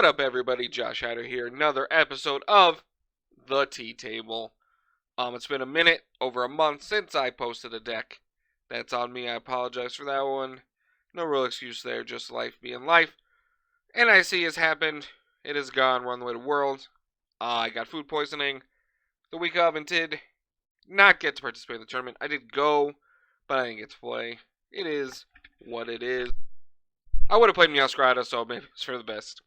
up, everybody? Josh Hyder here. Another episode of The Tea Table. It's been a minute, over a month, since I posted a deck. That's on me. I apologize for that one. No real excuse there, just life being life. NIC has happened. It is gone. We're on the way to Worlds. I got food poisoning the week of and did not get to participate in the tournament. I did go, but I didn't get to play. It is what it is. I would have played Meowscarada, so maybe it's for the best.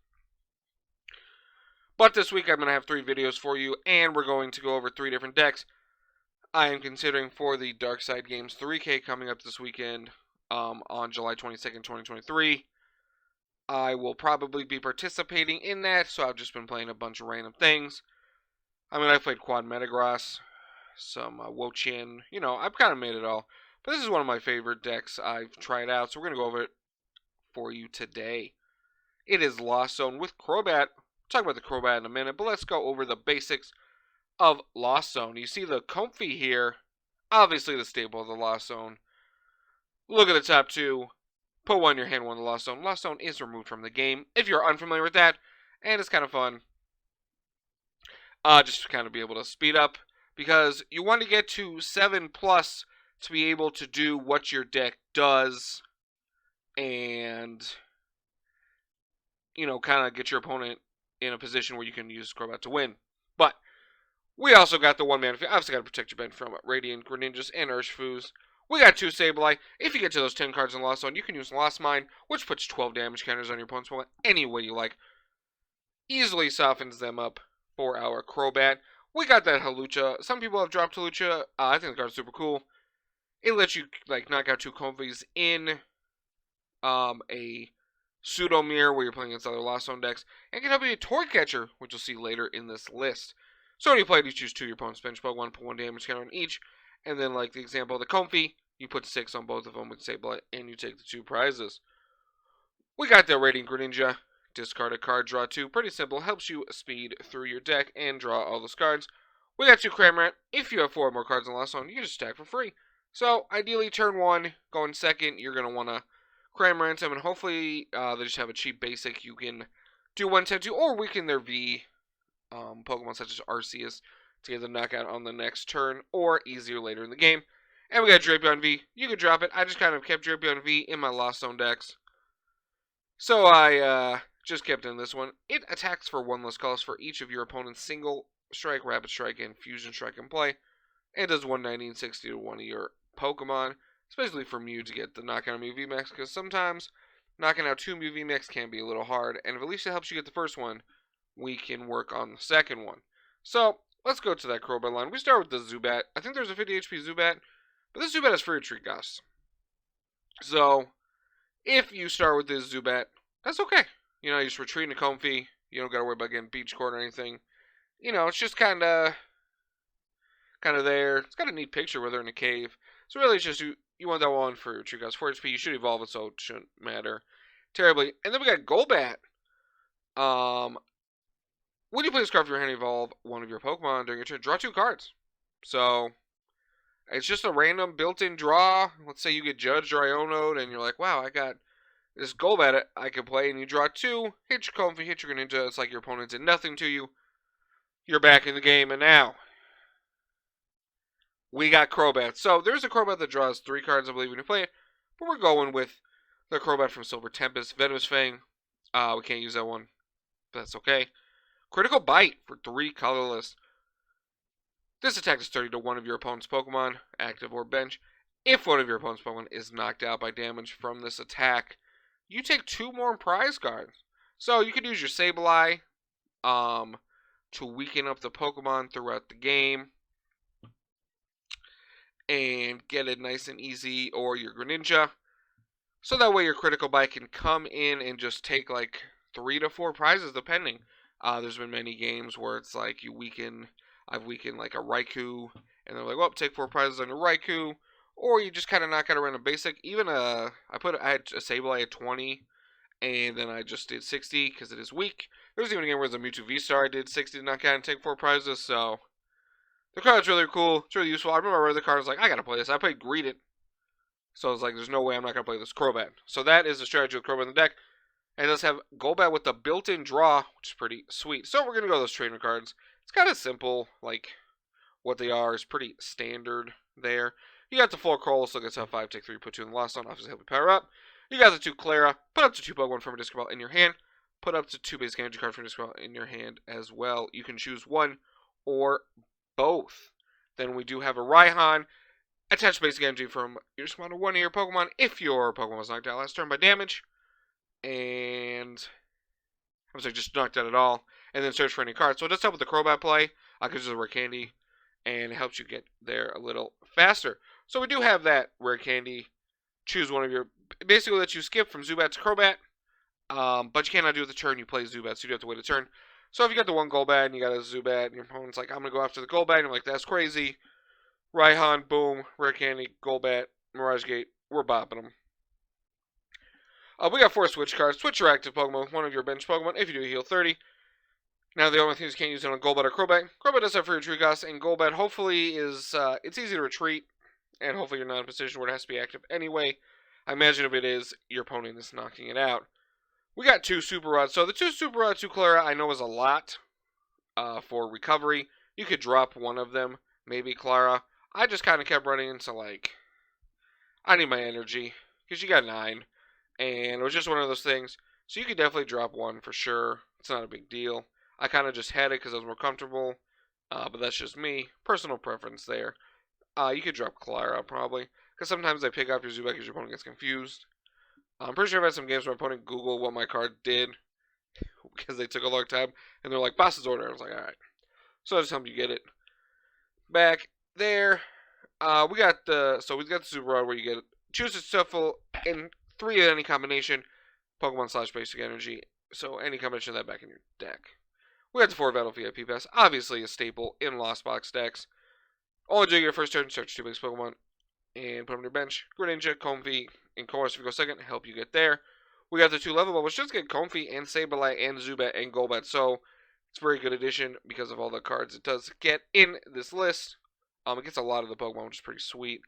But this week I'm going to have 3 videos for you, and we're going to go over 3 different decks. I am considering for the Dark Side Games 3K coming up this weekend on July 22nd, 2023. I will probably be participating in that, so I've just been playing a bunch of random things. I mean, I played Quad Metagross, some Wo-Chien, you know, I've kind of made it all. But this is one of my favorite decks I've tried out, so we're going to go over it for you today. It is Lost Zone with Crobat. We'll talk about the Crobat in a minute, but let's go over the basics of Lost Zone. You see the Comfey here, obviously the staple of the Lost Zone. Look at the top 2. Put one in your hand, one in the Lost Zone. Lost Zone is removed from the game, if you're unfamiliar with that, and it's kind of fun. Just to kind of be able to speed up, because you want to get to 7+ to be able to do what your deck does, and, you know, kind of get your opponent in a position where you can use Crobat to win. But we also got the one Manaphy. Obviously, got to protect your bench from Radiant Greninjas and Urshifu's. We got 2 Sableye. If you get to those 10 cards in Lost Zone, you can use Lost Mine, which puts 12 damage counters on your opponent's Pokemon any way you like. Easily softens them up for our Crobat. We got that Hawlucha. Some people have dropped Hawlucha. I think the card's super cool. It lets you like knock out 2 Comfeys in a pseudo mirror where you're playing against other Lost Zone decks, and can help you a Toy Catcher, which you'll see later in this list. So when you play it, you choose 2 of your opponent's bench Pokemon, put 1 damage counter on each, and then like the example of the Comfey, you put 6 on both of them with Sableye, and you take the 2 prizes. We got the Radiant Greninja. Discard a card, draw 2. Pretty simple. Helps you speed through your deck and draw all those cards. We got 2 Cramorant. If you have 4 more cards in Lost Zone, you can just stack for free. So ideally, turn 1, going second, you're going to want to Cramorant them, and hopefully they just have a cheap basic you can do 1 time to, or weaken their V Pokemon such as Arceus to get the knockout on the next turn, or easier later in the game. And we got Drapion V. You could drop it. I just kind of kept Drapion V in my Lost Zone decks. So I just kept in this one. It attacks for 1 less cost for each of your opponent's single strike, rapid strike, and fusion strike in play. And does 190 and 60 to one of your Pokemon. Especially for Mew to get the knockout on Mew VMAX, because sometimes knocking out 2 Mew VMAX can be a little hard. And if at least it helps you get the first one, we can work on the second one. So let's go to that Crobat line. We start with the Zubat. I think there's a 50 HP Zubat, but this Zubat is free retreat costs. So if you start with this Zubat, that's okay. You know, you just retreat in a Comfey. You don't got to worry about getting Beach Court or anything. You know, it's just kind of there. It's got a neat picture where they're in a cave. So really, it's just you want that one for retreat costs. 4 HP, you should evolve it, so it shouldn't matter terribly. And then we got Golbat. When you play this card for your hand, evolve one of your Pokemon during your turn. Draw 2 cards. So it's just a random built-in draw. Let's say you get Judged or Iono'd, and you're like, wow, I got this Golbat I can play, and you draw 2, hit your Comfey, hit your Greninja. It's like your opponent did nothing to you. You're back in the game, and now we got Crobat. So there's a Crobat that draws 3 cards, I believe, when you play it, but we're going with the Crobat from Silver Tempest. Venomous Fang. We can't use that one, but that's okay. Critical Bite for 3 colorless. This attack is 30 to one of your opponent's Pokemon, active or bench. If one of your opponent's Pokemon is knocked out by damage from this attack, you take 2 more prize cards. So you could use your Sableye to weaken up the Pokemon throughout the game and get it nice and easy, or your Greninja. So that way your Critical Bite can come in and just take like 3 to 4 prizes depending. There's been many games where it's like I've weakened like a Raikou, and they're like, well, take 4 prizes on your Raikou. Or you just kind of knock out a random basic. Even I had a Sableye at 20, and then I just did 60 because it is weak. There was even a game where it was a Mewtwo V-Star. I did 60 to knock out and take 4 prizes, so the card's really cool. It's really useful. I remember I read the card, I was like, I gotta play this. I played Greedent, so I was like, there's no way I'm not gonna play this Crobat. So that is the strategy with Crobat in the deck. And it does have Golbat with the built-in draw, which is pretty sweet. So we're going to go to those trainer cards. It's kind of simple, like what they are is pretty standard there. You got the 4 Colress, look at top 5, take 3, put 2 in the lost zone, obviously help you power up. You got the 2 Klara, put up to 2 Pokemon from a discard ball in your hand. Put up to 2 basic energy cards from a discard ball in your hand as well. You can choose one or both. Then we do have a Raihan. Attach basic energy from your spawn to one of your Pokemon if your Pokemon was knocked out last turn by damage. And I'm sorry, just knocked out at all. And then search for any card. So it does help with the Crobat play. I could use a Rare Candy. And it helps you get there a little faster. So we do have that Rare Candy. Choose one of your... Basically lets you skip from Zubat to Crobat. But you cannot do it the turn you play Zubat. So you do have to wait a turn. So if you got the one Golbat and you got a Zubat. And your opponent's like, I'm going to go after the Golbat. And you're like, that's crazy. Raihan, boom. Rare Candy, Golbat, Mirage Gate. We're bopping them. We got 4 Switch cards. Switch your active Pokemon with one of your bench Pokemon. If you do, heal 30. Now, the only thing is you can't use it on Golbat or Crobat. Crobat does have free retreat costs, and Golbat hopefully is, it's easy to retreat, and hopefully you're not in a position where it has to be active anyway. I imagine if it is, your opponent is knocking it out. We got 2 Super Rods. So the 2 Super Rods, 2 Klara, I know is a lot for recovery. You could drop one of them, maybe Klara. I just kind of kept running into, like, I need my energy, because you got 9, and it was just one of those things. So you could definitely drop one for sure. It's not a big deal. I kind of just had it because I was more comfortable, but that's just me. Personal preference there. You could drop Klara probably, because sometimes I pick up your Zubat because your opponent gets confused. I'm pretty sure I've had some games where my opponent Googled what my card did, because they took a long time, and they're like, boss's order. I was like, alright. So I just help you get it. Back there, we got the Super Rod where you get it. Choose a shuffle in 3 of any combination, Pokemon / Basic Energy. So any combination of that back in your deck. We got the 4 Battle VIP Pass, obviously a staple in Lost Box decks. Only do your first turn, search 2 base Pokemon, and put them on your bench. Greninja, Comfey, and Colress if you go second, help you get there. We got the 2 Level Ball, which just get Comfey and Sableye and Zubat and Golbat, so it's a very good addition because of all the cards it does get in this list. It gets a lot of the Pokemon, which is pretty sweet,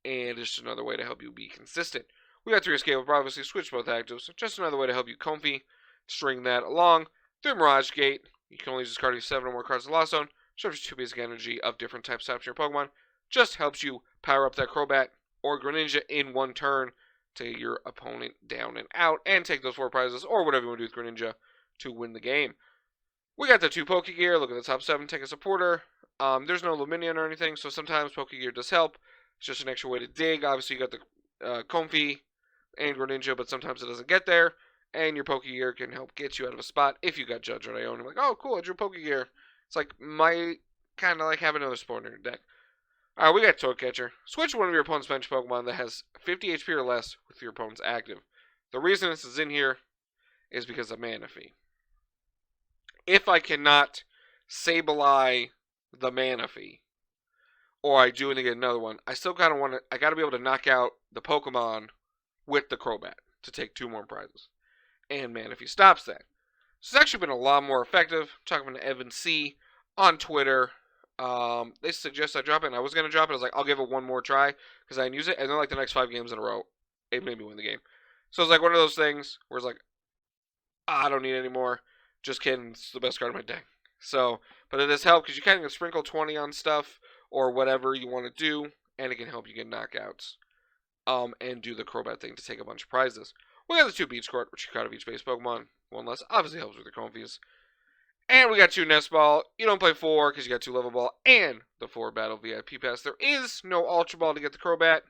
and it's just another way to help you be consistent. We got 3 Escape, obviously switch both actives, just another way to help you Comfey, string that along. 3 Mirage Gate. You can only use this card to use 7 or more cards in the Lost Zone. Shows 2 basic energy of different types to your Pokemon. Just helps you power up that Crobat or Greninja in one turn to your opponent down and out. And take those 4 prizes or whatever you want to do with Greninja to win the game. We got the 2 Pokégear. Look at the top 7. Take a supporter. There's no Luminion or anything, so sometimes Pokégear does help. It's just an extra way to dig. Obviously, you got the Comfey and Greninja, but sometimes it doesn't get there. And your Pokégear can help get you out of a spot if you got Judge Rai. You're like, oh, cool, I drew Pokégear. It's like, my kind of like having another support in your deck. Alright, we got Toy Catcher. Switch one of your opponent's bench Pokemon that has 50 HP or less with your opponent's active. The reason this is in here is because of Manaphy. If I cannot Sableye the Manaphy, or I do and get another one, I still kind of want to, I got to be able to knock out the Pokemon with the Crobat to take 2 more prizes. And Manaphy stops that. So it's actually been a lot more effective. I'm talking to Evan C. on Twitter. They suggest I drop it, and I was going to drop it. I was like, I'll give it one more try, because I didn't use it. And then, like, the next 5 games in a row, it made me win the game. So it's like one of those things where it's like, I don't need it anymore. Just kidding. It's the best card in my deck. So, but it does help, because you kind of can sprinkle 20 on stuff, or whatever you want to do, and it can help you get knockouts. And do the Crobat thing to take a bunch of prizes. We got the 2 Beach Court, which you got of each base Pokemon. One less. Obviously helps with your Comfeys. And we got 2 Nest Ball. You don't play 4 because you got 2 Level Ball and the 4 Battle VIP Pass. There is no Ultra Ball to get the Crobat.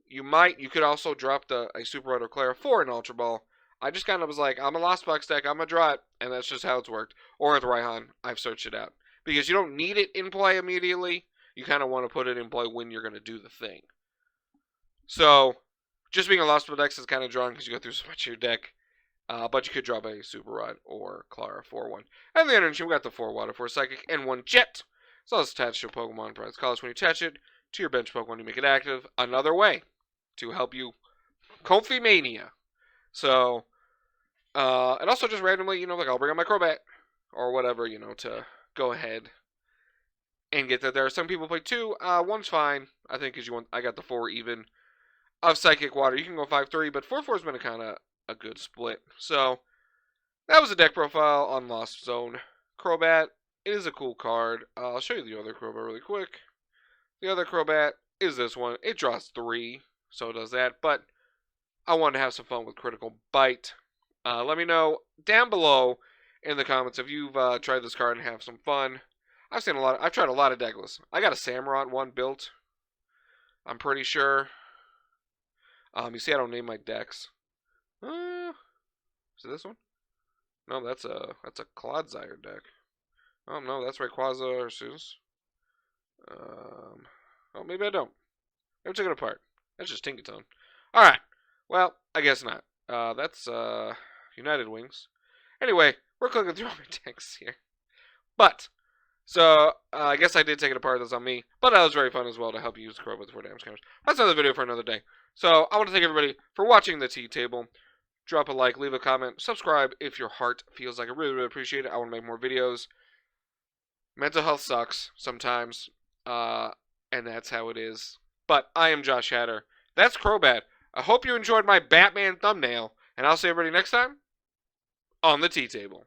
You could also drop a Super Rod or Klara for an Ultra Ball. I just kind of was like, I'm a Lost Box deck, I'm going to draw it, and that's just how it's worked. Or with Raihan, I've searched it out. Because you don't need it in play immediately. You kind of want to put it in play when you're going to do the thing. So, just being a Lost Box deck is kind of drawing because you go through so much of your deck. But you could drop a Super Rod or Klara for 1. And the energy, we got the 4 Water, 4 Psychic, and 1 Jet. So it's attached to a Pokemon prize college. When you attach it to your bench Pokemon, you make it active. Another way to help you Comfey Mania. So, and also just randomly, like I'll bring out my Crobat or whatever, to go ahead and get that there. Some people play 2. 1's fine, I think, because I got the 4 even of Psychic Water. You can go 5-3, but 4-4 has been a kind of a good split. So that was the deck profile on Lost Zone. Crobat, it is a cool card. I'll show you the other Crobat really quick. The other Crobat is this one. It draws 3, so it does that. But I wanted to have some fun with Critical Bite. Let me know down below in the comments if you've tried this card and have some fun. I've tried a lot of deckless. I got a Cramorant one built, I'm pretty sure. You see, I don't name my decks. Is it this one? No, that's a Clodsire deck. Oh no, that's Rayquaza or Zeus. Oh, maybe I don't. Maybe took it apart. That's just Tinkaton. All right. Well, I guess not. That's United Wings. Anyway, we're clicking through all my decks here. But so I guess I did take it apart. That's on me. But that was very fun as well to help you use Crobat with 4 damage counters. That's another video for another day. So I want to thank everybody for watching the tea table. Drop a like, leave a comment, subscribe if your heart feels like it. Really, really appreciate it. I want to make more videos. Mental health sucks sometimes, and that's how it is. But I am Josh Hatter. That's Crobat. I hope you enjoyed my Batman thumbnail, and I'll see everybody next time on the tea table.